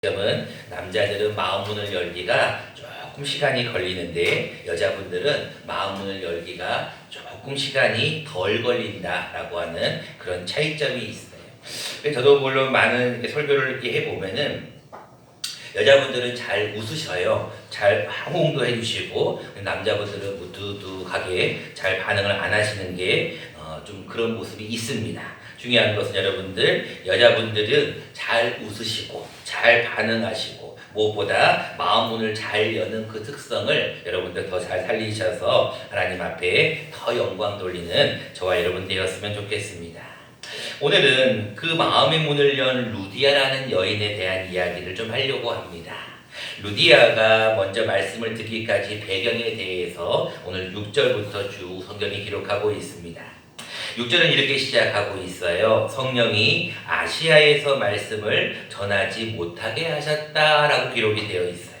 점은 남자들은 마음 문을 열기가 조금 시간이 걸리는데 여자분들은 마음 문을 열기가 조금 시간이 덜 걸린다라고 하는 그런 차이점이 있어요. 저도 물론 많은 이렇게 설교를 이렇게 해보면은 여자분들은 잘 웃으셔요. 잘 호응도 해주시고 남자분들은 무뚝뚝하게 잘 반응을 안 하시는 게 좀 그런 모습이 있습니다. 중요한 것은 여러분들, 여자분들은 잘 웃으시고 잘 반응하시고 무엇보다 마음 문을 잘 여는 그 특성을 여러분들 더 잘 살리셔서 하나님 앞에 더 영광 돌리는 저와 여러분 되었으면 좋겠습니다. 오늘은 그 마음의 문을 연 루디아라는 여인에 대한 이야기를 좀 하려고 합니다. 루디아가 먼저 말씀을 듣기까지 배경에 대해서 오늘 6절부터 쭉 성경이 기록하고 있습니다. 6절은 이렇게 시작하고 있어요. 성령이 아시아에서 말씀을 전하지 못하게 하셨다라고 기록이 되어 있어요.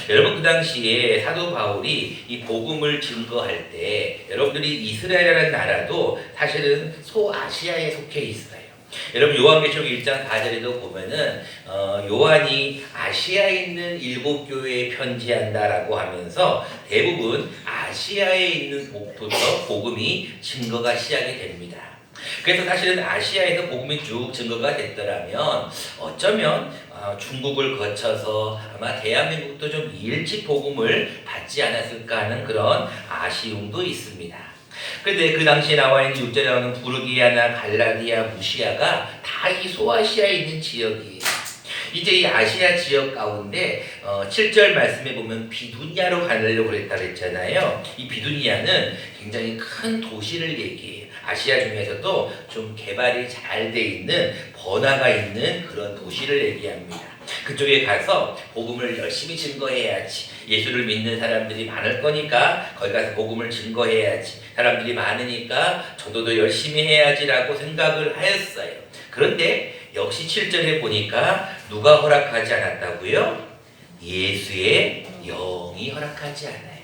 여러분, 그 당시에 사도 바울이 이 복음을 증거할 때 여러분들이 이스라엘이라는 나라도 사실은 소아시아에 속해 있어요. 여러분, 요한계시록 1장 4절에도 보면은 요한이 아시아에 있는 7교회에 편지한다라고 하면서 대부분 아시아에 있는 곳부터 복음이 증거가 시작이 됩니다. 그래서 사실은 아시아에서 복음이 쭉 증거가 됐더라면 어쩌면 중국을 거쳐서 아마 대한민국도 좀 일찍 복음을 받지 않았을까 하는 그런 아쉬움도 있습니다. 그런데 그 당시에 나와 있는 6절에 나오는 부르기아나 갈라디아, 무시아가 다 이 소아시아에 있는 지역이에요. 이제 이 아시아 지역 가운데 7절 말씀에 보면 비두니아로 가려고 그랬잖아요. 이 비두니아는 굉장히 큰 도시를 얘기해요. 아시아 중에서도 좀 개발이 잘 돼 있는 번화가 있는 그런 도시를 얘기합니다. 그쪽에 가서 복음을 열심히 증거해야지. 예수를 믿는 사람들이 많을 거니까 거기 가서 복음을 증거해야지. 사람들이 많으니까 전도도 열심히 해야지라고 생각을 하였어요. 그런데 역시 7절에 보니까 누가 허락하지 않았다고요? 예수의 영이 허락하지 않아요.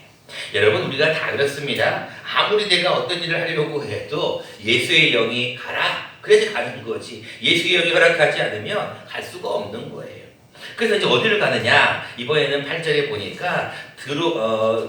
여러분, 우리가 다 그렇습니다. 아무리 내가 어떤 일을 하려고 해도 예수의 영이 가라, 그래서 가는 거지. 예수의 영이 허락하지 않으면 갈 수가 없는 거예요. 그래서 이제 어디를 가느냐? 이번에는 8절에 보니까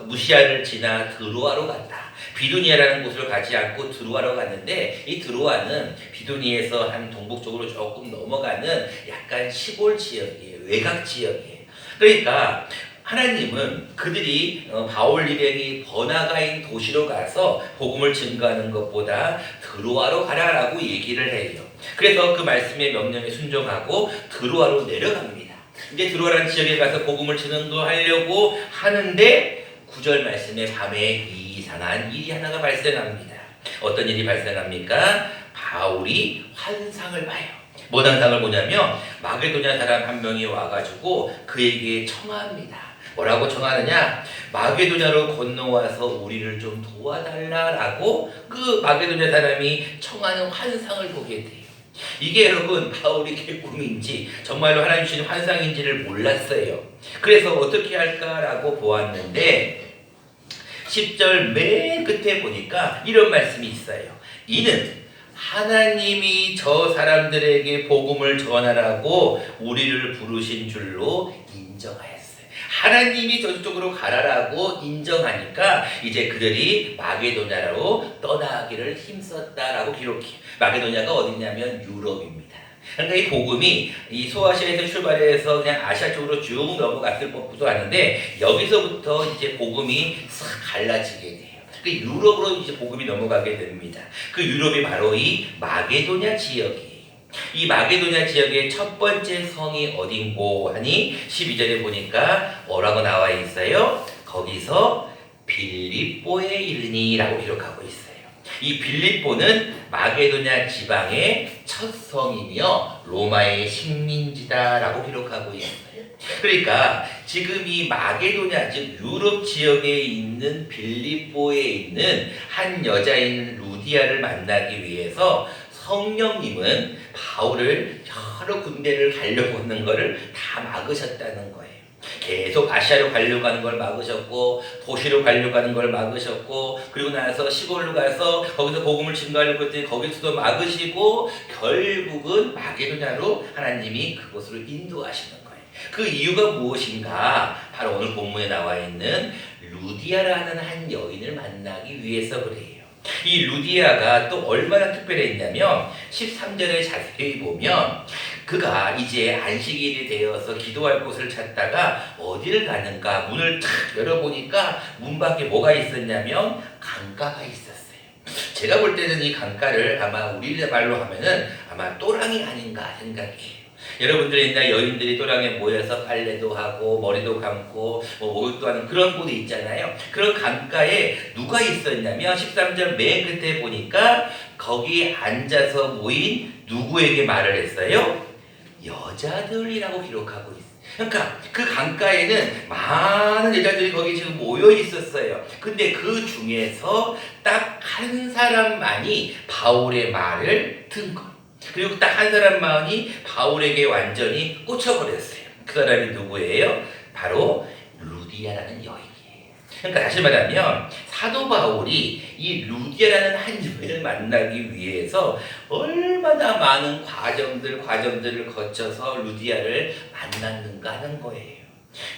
무시아를 지나 드로아로 갔다. 비두니아라는 곳을 가지 않고 드로아로 갔는데, 이 드로아는 비두니에서 한 동북쪽으로 조금 넘어가는 약간 시골 지역이에요. 외곽 지역이에요. 그러니까 하나님은 그들이 바울 일행이 번화가인 도시로 가서 복음을 증거하는 것보다 드로아로 가라라고 얘기를 해요. 그래서 그 말씀의 명령에 순종하고 드로아로 내려갑니다. 이제 드로아라는 지역에 가서 복음을 증거하려고 하는데 9절 말씀에 밤에 이상한 일이 하나가 발생합니다. 어떤 일이 발생합니까? 바울이 환상을 봐요. 뭔 환상을 보냐면 마게도냐 사람 한 명이 와가지고 그에게 청합니다. 뭐라고 청하느냐? 마게도냐로 건너와서 우리를 좀 도와달라라고 그 마게도냐 사람이 청하는 환상을 보게 돼요. 이게 여러분 바울이 꿈인지 정말로 하나님 주신 환상인지를 몰랐어요. 그래서 어떻게 할까라고 보았는데 10절 맨 끝에 보니까 이런 말씀이 있어요. 이는 하나님이 저 사람들에게 복음을 전하라고 우리를 부르신 줄로 인정하였어요. 하나님이 저쪽으로 가라라고 인정하니까 이제 그들이 마게도냐로 떠나기를 힘썼다라고 기록해요. 마게도냐가 어디냐면 유럽입니다. 그러니까 이 복음이 이 소아시아에서 출발해서 그냥 아시아 쪽으로 쭉 넘어갔을 법도 하는데 여기서부터 이제 복음이 싹 갈라지게 돼요. 그 유럽으로 이제 복음이 넘어가게 됩니다. 그 유럽이 바로 이 마게도냐 지역이에요. 이 마게도냐 지역의 첫 번째 성이 어딘고 하니 12절에 보니까 뭐라고 나와 있어요? 거기서 빌립보에 이르니라고 기록하고 있어요. 이 빌립보는 마게도냐 지방의 첫 성이며 로마의 식민지다라고 기록하고 있어요. 그러니까 지금 이 마게도냐, 즉 유럽 지역에 있는 빌립보에 있는 한 여자인 루디아를 만나기 위해서 성령님은 바울을 여러 군데를 가려고 하는 것을 다 막으셨다는 거예요. 계속 아시아로 가려고 하는 걸 막으셨고, 도시로 가려고 하는 걸 막으셨고, 그리고 나서 시골로 가서 거기서 복음을 증거하려고 했더니 거기서도 막으시고, 결국은 마게도냐로 하나님이 그곳으로 인도하시는 거예요. 그 이유가 무엇인가? 바로 오늘 본문에 나와 있는 루디아라는 한 여인을 만나기 위해서 그래요. 이 루디아가 또 얼마나 특별했냐면 13절에 자세히 보면 그가 이제 안식일이 되어서 기도할 곳을 찾다가 어디를 가는가 문을 탁 열어보니까 문 밖에 뭐가 있었냐면 강가가 있었어요. 제가 볼 때는 이 강가를 아마 우리 말로 하면은 아마 또랑이 아닌가 생각해요. 여러분들이 옛날 여인들이 또랑에 모여서 빨래도 하고 머리도 감고 목욕도 하는 그런 곳이 있잖아요. 그런 강가에 누가 있었냐면 13절 맨 끝에 보니까 거기 앉아서 모인 누구에게 말을 했어요? 여자들이라고 기록하고 있어요. 그러니까 그 강가에는 많은 여자들이 거기 지금 모여 있었어요. 근데 그 중에서 딱 한 사람만이 바울의 말을 든 거예요. 그리고 딱 한 사람만이 바울에게 완전히 꽂혀버렸어요. 그 사람이 누구예요? 바로 루디아라는 여인이에요. 그러니까 다시 말하면 사도 바울이 이 루디아라는 한 여인을 만나기 위해서 얼마나 많은 과정들을 거쳐서 루디아를 만났는가 하는 거예요.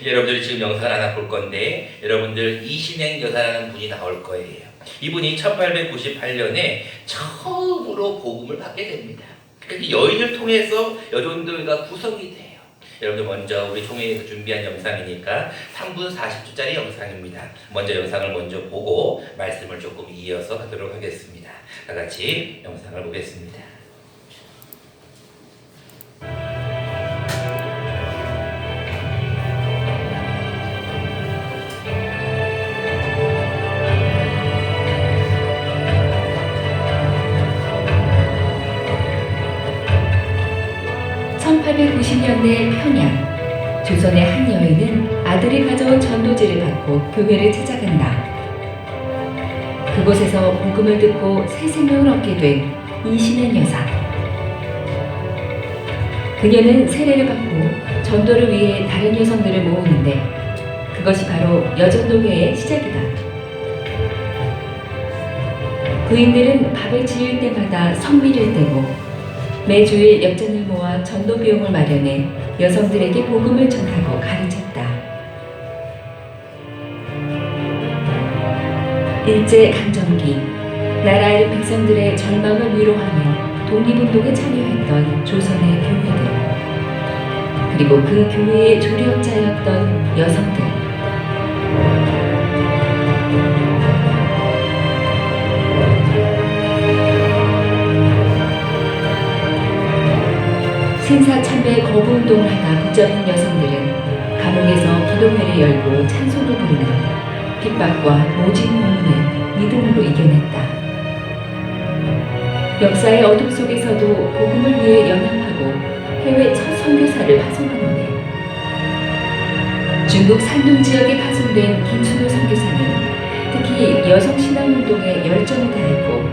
여러분들이 지금 영상을 하나 볼 건데 여러분들 이신행 여사라는 분이 나올 거예요. 이분이 1898년에 처음으로 복음을 받게 됩니다. 그래서 여인을 통해서 여전도회가 구성이 돼요. 여러분들 먼저 우리 총회에서 준비한 영상이니까 3분 40초짜리 영상입니다. 먼저 영상을 먼저 보고 말씀을 조금 이어서 하도록 하겠습니다. 다 같이 영상을 보겠습니다. 1890년대 평양, 조선의 한 여인은 아들이 가져온 전도지를 받고 교회를 찾아간다. 그곳에서 복음을 듣고 새 생명을 얻게 된 이신행 여사. 그녀는 세례를 받고 전도를 위해 다른 여성들을 모으는데 그것이 바로 여전도회의 시작이다. 부인들은 밥을 지을 때마다 성미를 떼고 매주일 엽전을 모아 전도 비용을 마련해 여성들에게 복음을 전하고 가르쳤다. 일제 강점기, 나라 잃은 백성들의 절망을 위로하며 독립운동에 참여했던 조선의 교회들, 그리고 그 교회의 조력자였던 여성들. 신사참배 거부운동을 하다 붙잡힌 여성들은 감옥에서 기도회를 열고 찬송을 부르며 핍박과 모진 고문을 믿음으로 이겨냈다. 역사의 어둠 속에서도 복음을 위해 연합하고 해외 첫 선교사를 파송하는데 중국 산둥 지역에 파송된 김순호 선교사는 특히 여성 신앙운동에 열정을 다했고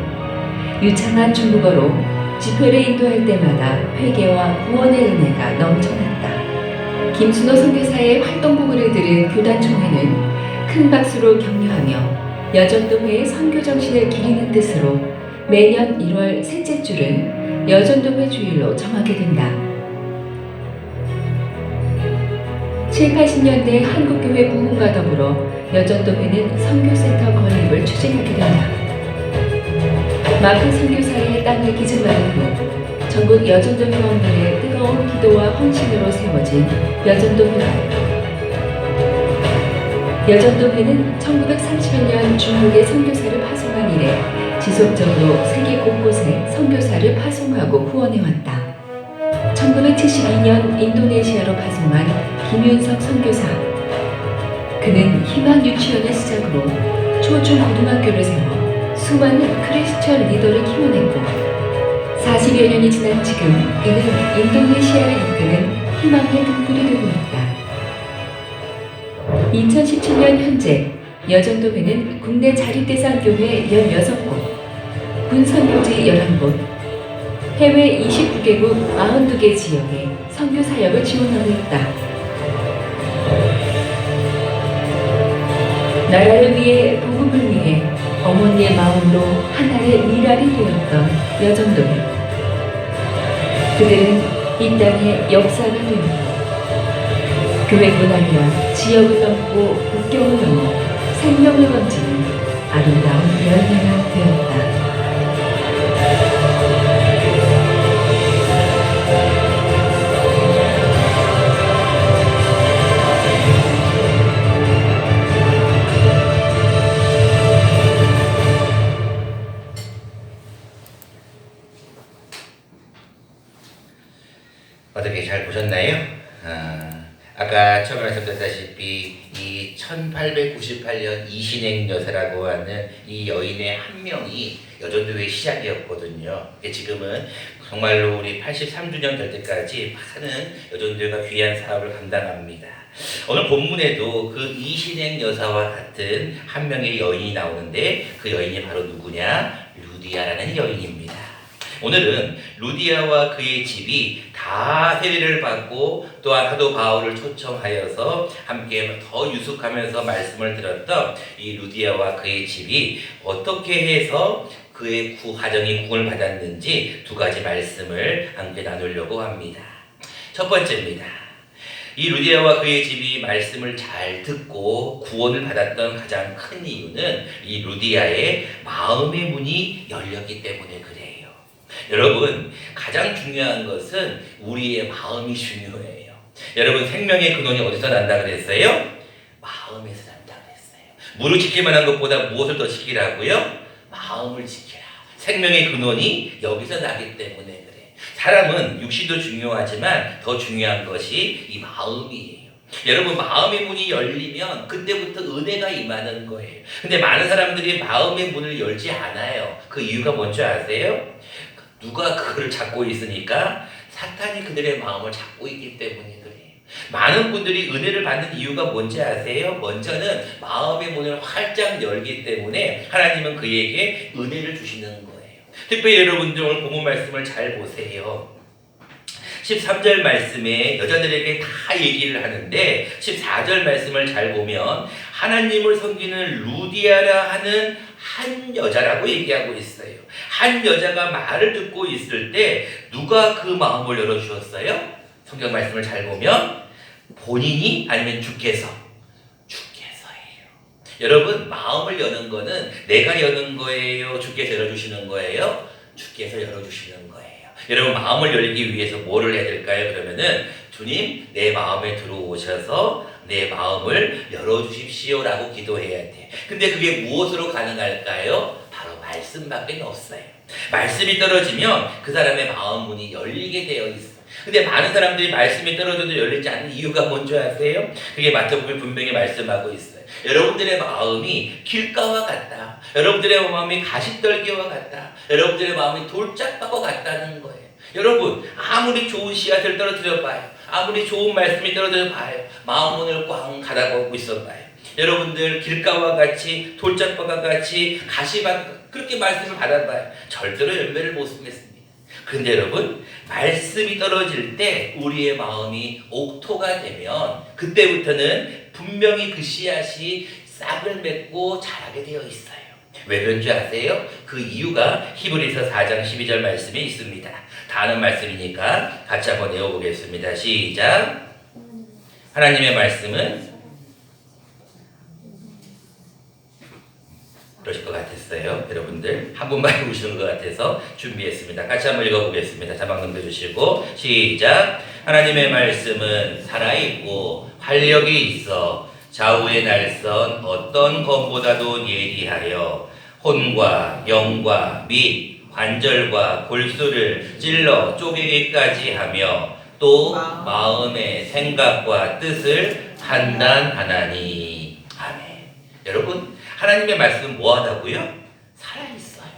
유창한 중국어로 집회를 인도할 때마다 회개와 구원의 은혜가 넘쳐났다. 김순호 선교사의 활동복을 들은 교단총회는 큰 박수로 격려하며 여전도회의 선교 정신을 기리는 뜻으로 매년 1월 셋째 주를 여전도회 주일로 정하게 된다. 7, 80년대 한국교회 부흥과 더불어 여전도회는 선교센터 건립을 추진하게 된다. 마크 선교사의 땅을 기증받은 후 전국 여전도 회원들의 뜨거운 기도와 헌신으로 세워진 여전도회와 여전도회는 1931년 중국에 선교사를 파송한 이래 지속적으로 세계 곳곳에 선교사를 파송하고 후원해왔다. 1972년 인도네시아로 파송한 김윤석 선교사. 그는 희망 유치원을 시작으로 초중고등학교를 세워 수많은 크리스천 리더를 키워냈고 40여 년이 지난 지금 이는 인도네시아를 이끄는 희망의 등불이 되고 있다. 2017년 현재 여전도회는 국내 자립대상 교회 16곳, 군선교지 11곳, 해외 29개국 42개 지역에 선교 사역을 지원하고 있다. 나라를 위해 복음을 위해 어머니의 마음으로 하나의 미랄이 되었던 여전도회. 그들은 이 땅의 역사가 되었다. 교회뿐 아니라 지역을 넘고 국경을 넘어 생명을 번지는 아름다운 열매가 되었다. 어떻게 잘 보셨나요? 아까 처음에 말씀드렸다시피 이 1898년 이신행 여사라고 하는 이 여인의 한 명이 여전도의 시작이었거든요. 지금은 정말로 우리 83주년 될 때까지 많은 여전도가 귀한 사업을 감당합니다. 오늘 본문에도 그 이신행 여사와 같은 한 명의 여인이 나오는데 그 여인이 바로 누구냐? 루디아라는 여인입니다. 오늘은 루디아와 그의 집이 다 세례를 받고 또한 사도 바울을 초청하여서 함께 더 유숙하면서 말씀을 들었던 이 루디아와 그의 집이 어떻게 해서 그의 가정이 구원을 받았는지 두 가지 말씀을 함께 나누려고 합니다. 첫 번째입니다. 이 루디아와 그의 집이 말씀을 잘 듣고 구원을 받았던 가장 큰 이유는 이 루디아의 마음의 문이 열렸기 때문에 그래요. 여러분, 가장 중요한 것은 우리의 마음이 중요해요. 여러분, 생명의 근원이 어디서 난다 그랬어요? 마음에서 난다 그랬어요. 무릇 지킬 만한 것보다 무엇을 더 지키라고요? 마음을 지키라. 생명의 근원이 여기서 나기 때문에 그래. 사람은 육신도 중요하지만 더 중요한 것이 이 마음이에요. 여러분, 마음의 문이 열리면 그때부터 은혜가 임하는 거예요. 근데 많은 사람들이 마음의 문을 열지 않아요. 그 이유가 뭔지 아세요? 누가 그거를 잡고 있으니까? 사탄이 그들의 마음을 잡고 있기 때문에 그래요. 많은 분들이 은혜를 받는 이유가 뭔지 아세요? 먼저는 마음의 문을 활짝 열기 때문에 하나님은 그에게 은혜를 주시는 거예요. 특별히 여러분들 오늘 본문 말씀을 잘 보세요. 13절 말씀에 여자들에게 다 얘기를 하는데 14절 말씀을 잘 보면 하나님을 섬기는 루디아라 하는 한 여자라고 얘기하고 있어요. 한 여자가 말을 듣고 있을 때 누가 그 마음을 열어주었어요? 성경 말씀을 잘 보면 본인이 아니면 주께서예요. 여러분, 마음을 여는 거는 내가 여는 거예요? 주께서 열어주시는 거예요? 주께서 열어주시는 거예요. 여러분, 마음을 열기 위해서 뭐를 해야 될까요? 그러면은 주님, 내 마음에 들어오셔서 내 마음을 열어주십시오 라고 기도해야 돼. 근데 그게 무엇으로 가능할까요? 바로 말씀밖에 없어요. 말씀이 떨어지면 그 사람의 마음 문이 열리게 되어 있어요. 근데 많은 사람들이 말씀이 떨어져도 열리지 않는 이유가 뭔지 아세요? 그게 마태복음에 분명히 말씀하고 있어요. 여러분들의 마음이 길가와 같다. 여러분들의 마음이 가시떨기와 같다. 여러분들의 마음이 돌짝밭과 같다는 거예요. 여러분, 아무리 좋은 씨앗을 떨어뜨려 봐요. 아무리 좋은 말씀이 떨어져 봐요. 마음 문을 꽝 닫아보고 있어 봐요. 여러분들 길가와 같이 돌짝밭과 같이 가시밭 그렇게 말씀을 받아봐요. 절대로 열매를 못 맺습니다. 그런데 여러분, 말씀이 떨어질 때 우리의 마음이 옥토가 되면 그때부터는 분명히 그 씨앗이 싹을 맺고 자라게 되어 있어요. 왜 그런 줄 아세요? 그 이유가 히브리서 4장 12절 말씀에 있습니다. 다 아는 말씀이니까 같이 한번 외워보겠습니다. 시작. 하나님의 말씀은 그러실 것 같았어요. 여러분들 한 분만 읽으시는 것 같아서 준비했습니다. 같이 한번 읽어보겠습니다. 자막 넘겨주시고 시작. 하나님의 말씀은 살아있고 활력이 있어 좌우의 날선 어떤 검보다도 예리하여 혼과 영과 및 관절과 골수를 찔러 쪼개기까지 하며 또 마음의 생각과 뜻을 판단하나니. 아멘. 여러분, 하나님의 말씀은 뭐하다고요? 살아있어요.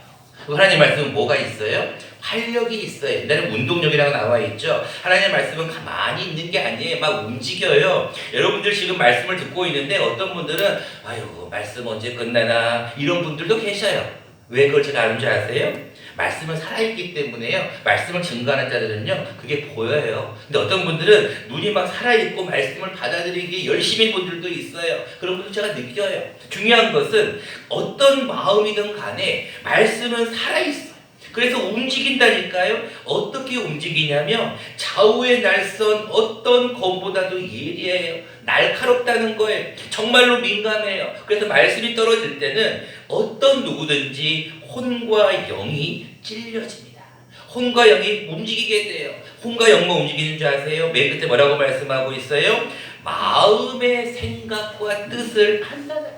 하나님의 말씀은 뭐가 있어요? 활력이 있어요. 옛날에 운동력이라고 나와 있죠. 하나님의 말씀은 가만히 있는 게 아니에요. 막 움직여요. 여러분들 지금 말씀을 듣고 있는데 어떤 분들은 아유, 말씀 언제 끝나나 이런 분들도 계셔요. 왜 그걸 제가 아는 줄 아세요? 말씀은 살아있기 때문에요. 말씀을 증거하는 자들은요, 그게 보여요. 근데 어떤 분들은 눈이 막 살아있고 말씀을 받아들이기 열심인 분들도 있어요. 그런 분들 제가 느껴요. 중요한 것은 어떤 마음이든 간에 말씀은 살아있어요. 그래서 움직인다니까요. 어떻게 움직이냐면 좌우의 날선 어떤 검보다도 예리해요. 날카롭다는 거예요. 정말로 민감해요. 그래서 말씀이 떨어질 때는 어떤 누구든지 혼과 영이 찔려집니다. 혼과 영이 움직이게 돼요. 혼과 영만 움직이는 줄 아세요? 맨 끝에 뭐라고 말씀하고 있어요? 마음의 생각과 뜻을 판단해요.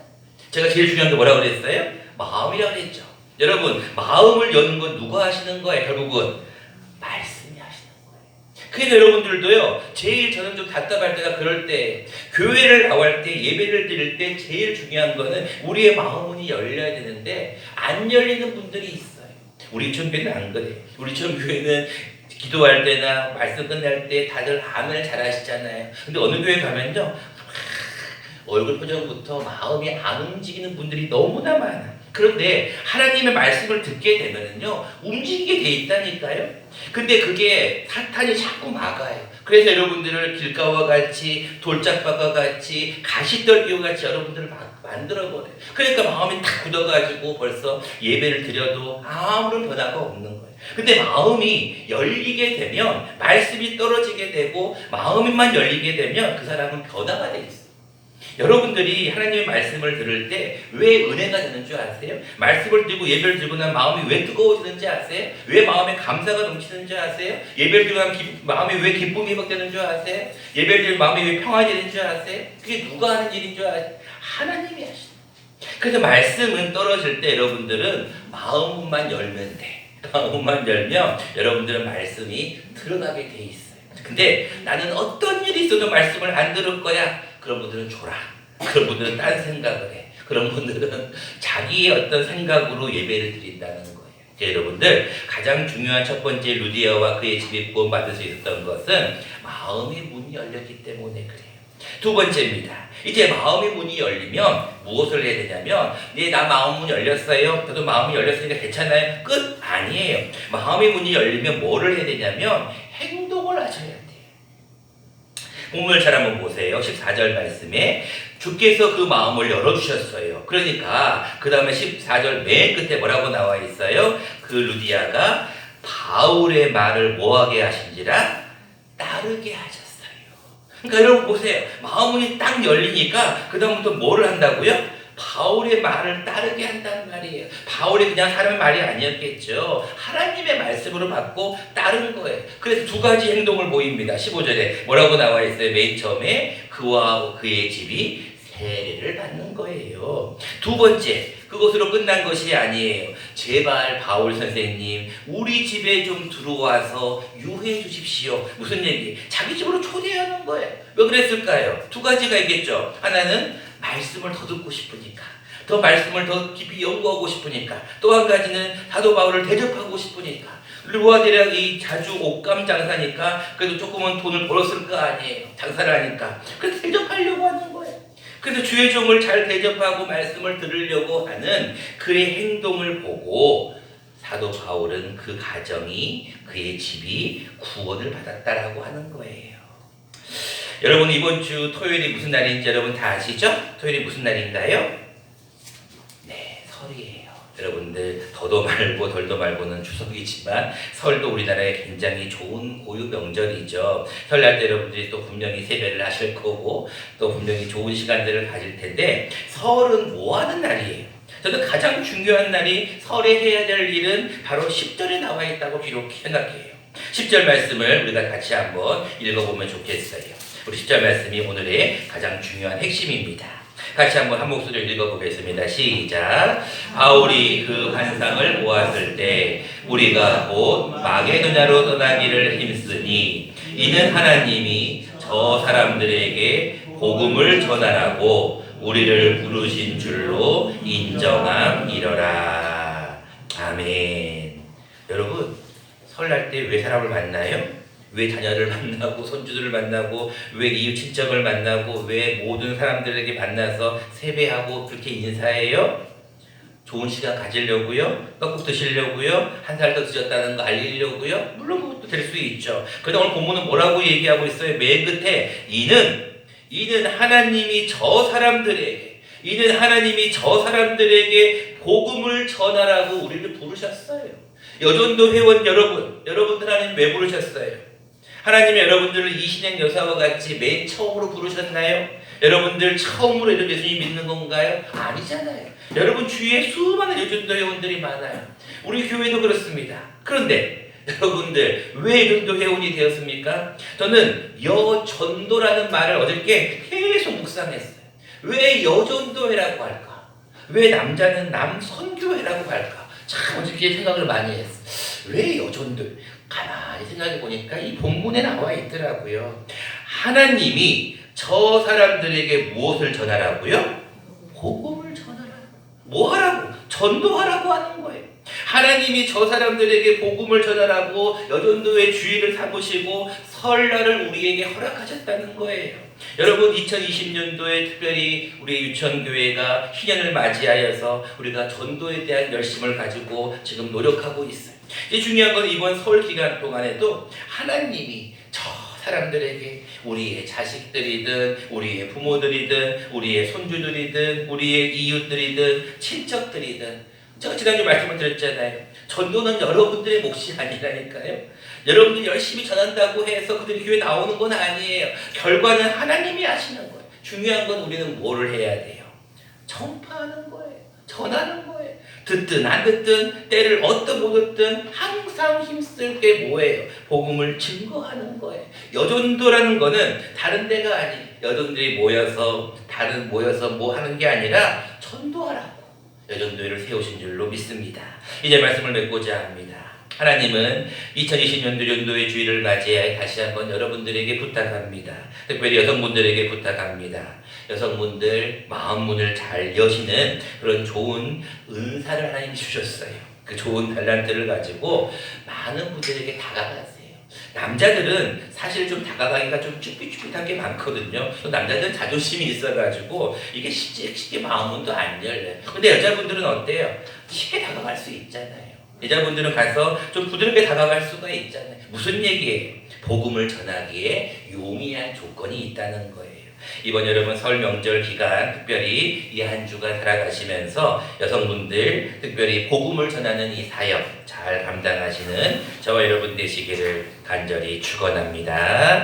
제가 제일 중요한 게 뭐라고 그랬어요? 마음이라고 그랬죠. 여러분, 마음을 여는 건 누가 하시는 거예요? 결국은 말씀이 하시는 거예요. 그래서 여러분들도요, 제일 저는 좀 답답할 때가 그럴 때, 교회를 나갈 때, 예배를 드릴 때 제일 중요한 거는 우리의 마음문이 열려야 되는데 안 열리는 분들이 있어요. 우리 교회는 안 그래요. 우리 교회는 기도할 때나 말씀 끝날 때 다들 아멘을 잘 하시잖아요. 근데 어느 교회 가면요, 얼굴 표정부터 마음이 안 움직이는 분들이 너무나 많아. 그런데 하나님의 말씀을 듣게 되면은요, 움직이게 돼 있다니까요. 근데 그게 사탄이 자꾸 막아요. 그래서 여러분들을 길가와 같이 돌짝밭과 같이 가시떨기와 같이 여러분들을 막 만들어버려요. 그러니까 마음이 탁 굳어가지고 벌써 예배를 드려도 아무런 변화가 없는 거예요. 근데 마음이 열리게 되면 말씀이 떨어지게 되고 마음만 열리게 되면 그 사람은 변화가 돼 있어요. 여러분들이 하나님의 말씀을 들을 때 왜 은혜가 되는 줄 아세요? 말씀을 들고 예배를 들고 난 마음이 왜 뜨거워지는지 아세요? 왜 마음에 감사가 넘치는 줄 아세요? 예배를 들고 난 마음이 왜 기쁨이 회복되는 줄 아세요? 예배를 들고 마음이 왜 평안이 되는 줄 아세요? 그게 누가 하는 일인 줄 아세요? 하나님이 하시는 거예요. 그래서 말씀은 떨어질 때 여러분들은 마음만 열면 돼. 마음만 열면 여러분들은 말씀이 들어가게 돼 있어요. 근데 나는 어떤 일이 있어도 말씀을 안 들을 거야. 그런 분들은 줘라. 그런 분들은 딴 생각을 해. 그런 분들은 자기의 어떤 생각으로 예배를 드린다는 거예요. 여러분들, 가장 중요한 첫 번째 루디아와 그의 집이 구원받을 수 있었던 것은 마음의 문이 열렸기 때문에 그래요. 두 번째입니다. 이제 마음의 문이 열리면 무엇을 해야 되냐면, 네, 나 마음 문이 열렸어요. 저도 마음이 열렸으니까 괜찮아요. 끝? 아니에요. 마음의 문이 열리면 뭐를 해야 되냐면 행동을 하셔야 돼요. 본문을 잘 한번 보세요. 14절 말씀에 주께서 그 마음을 열어주셨어요. 그러니까 그 다음에 14절 맨 끝에 뭐라고 나와 있어요? 그 루디아가 바울의 말을 뭐하게 하신지라 따르게 하셨어요. 그러니까 여러분 보세요. 마음문이 딱 열리니까 그 다음부터 뭐를 한다고요? 바울의 말을 따르게 한다는 말이에요. 바울이 그냥 사람의 말이 아니었겠죠. 하나님의 말씀으로 받고 따른 거예요. 그래서 두 가지 행동을 보입니다. 15절에 뭐라고 나와 있어요? 맨 처음에 그와 그의 집이 세례를 받는 거예요. 두 번째, 그것으로 끝난 것이 아니에요. 제발 바울 선생님, 우리 집에 좀 들어와서 유해 주십시오. 무슨 얘기? 자기 집으로 초대하는 거예요. 왜 그랬을까요? 두 가지가 있겠죠. 하나는 말씀을 더 듣고 싶으니까, 더 말씀을 더 깊이 연구하고 싶으니까, 또 한 가지는 사도 바울을 대접하고 싶으니까. 르와 대략이 자주 옷감 장사니까 그래도 조금은 돈을 벌었을 거 아니에요. 장사를 하니까. 그래서 대접하려고 하는 거예요. 그래서 주의 종을 잘 대접하고 말씀을 들으려고 하는 그의 행동을 보고 사도 바울은 그 가정이, 그의 집이 구원을 받았다라고 하는 거예요. 여러분, 이번 주 토요일이 무슨 날인지 여러분 다 아시죠? 토요일이 무슨 날인가요? 네, 설이에요. 여러분들 더도 말고 덜도 말고는 추석이지만 설도 우리나라에 굉장히 좋은 고유 명절이죠. 설날 때 여러분들이 또 분명히 세배를 하실 거고 또 분명히 좋은 시간들을 가질 텐데, 설은 뭐 하는 날이에요? 저는 가장 중요한 날이 설에 해야 될 일은 바로 10절에 나와 있다고 이렇게 생각해요. 10절 말씀을 우리가 같이 한번 읽어보면 좋겠어요. 우리 10절 말씀이 오늘의 가장 중요한 핵심입니다. 같이 한번 한 목소리로 읽어보겠습니다. 시작. 바울이 그 환상을 보았을 때 우리가 곧 마게도냐로 떠나기를 힘쓰니 이는 하나님이 저 사람들에게 복음을 전하라고 우리를 부르신 줄로 인정함이러라. 아멘. 여러분, 설날 때 왜 사람을 만나요? 왜 자녀를 만나고 손주들을 만나고 왜 이웃 친척을 만나고 왜 모든 사람들에게 만나서 세배하고 그렇게 인사해요? 좋은 시간 가지려고요? 떡국 드시려고요? 한 살 더 드셨다는 거 알리려고요? 물론 그것도 될 수 있죠. 그런데 오늘 본문은 뭐라고 얘기하고 있어요? 맨 끝에 이는 하나님이 저 사람들에게 복음을 전하라고 우리를 부르셨어요. 여전도 회원 여러분들 하나님 왜 부르셨어요? 하나님이 여러분들을 이신영 여사와 같이 맨 처음으로 부르셨나요? 여러분들 처음으로 이런 예수님 믿는 건가요? 아니잖아요. 여러분 주위에 수많은 여전도 회원들이 많아요. 우리 교회도 그렇습니다. 그런데 여러분들 왜 여전도 회원이 되었습니까? 저는 여전도라는 말을 어저께 계속 묵상했어요. 왜 여전도회라고 할까? 왜 남자는 남선교회라고 할까? 참 어저께 생각을 많이 했어요. 왜 여전도? 가만히 생각해 보니까 이 본문에 나와 있더라고요. 하나님이 저 사람들에게 무엇을 전하라고요? 복음을 전하라. 뭐 하라고? 전도하라고 하는 거예요. 하나님이 저 사람들에게 복음을 전하라고 여전도의 주의를 삼으시고 설날을 우리에게 허락하셨다는 거예요. 여러분 2020년도에 특별히 우리 유천교회가 희년을 맞이하여서 우리가 전도에 대한 열심을 가지고 지금 노력하고 있어요. 이제 중요한 건 이번 설 기간 동안에도 하나님이 저 사람들에게 우리의 자식들이든 우리의 부모들이든 우리의 손주들이든 우리의 이웃들이든 친척들이든 제가 지난주 말씀을 드렸잖아요. 전도는 여러분들의 몫이 아니라니까요. 여러분들이 열심히 전한다고 해서 그들이 교회 나오는 건 아니에요. 결과는 하나님이 하시는 거예요. 중요한 건 우리는 뭐를 해야 돼요? 전파하는 거예요. 전하는 거예요. 듣든 안 듣든 때를 얻든 못 얻든 항상 힘쓸 게 뭐예요? 복음을 증거하는 거예요. 여전도라는 거는 다른 데가 아니에요. 여전들이 모여서 뭐 하는 게 아니라 전도하라고 여전도회를 세우신 줄로 믿습니다. 이제 말씀을 맺고자 합니다. 하나님은 2020년도 연도의 주일을 맞이해 다시 한번 여러분들에게 부탁합니다. 특별히 여성분들에게 부탁합니다. 여성분들 마음 문을 잘 여시는 그런 좋은 은사를 하나님이 주셨어요. 그 좋은 달란트를 가지고 많은 분들에게 다가가세요. 남자들은 사실 좀 다가가기가 좀 쭈삣쭈삣한 게 많거든요. 또 남자들은 자존심이 있어가지고 이게 쉽게 마음문도 안 열려요. 근데 여자분들은 어때요? 쉽게 다가갈 수 있잖아요. 여자분들은 가서 좀 부드럽게 다가갈 수가 있잖아요. 무슨 얘기예요? 복음을 전하기에 용이한 조건이 있다는 거예요. 이번 여러분 설 명절 기간 특별히 이 한 주간 살아가시면서 여성분들 특별히 복음을 전하는 이 사역 잘 감당하시는 저와 여러분 되시기를 간절히 축원합니다.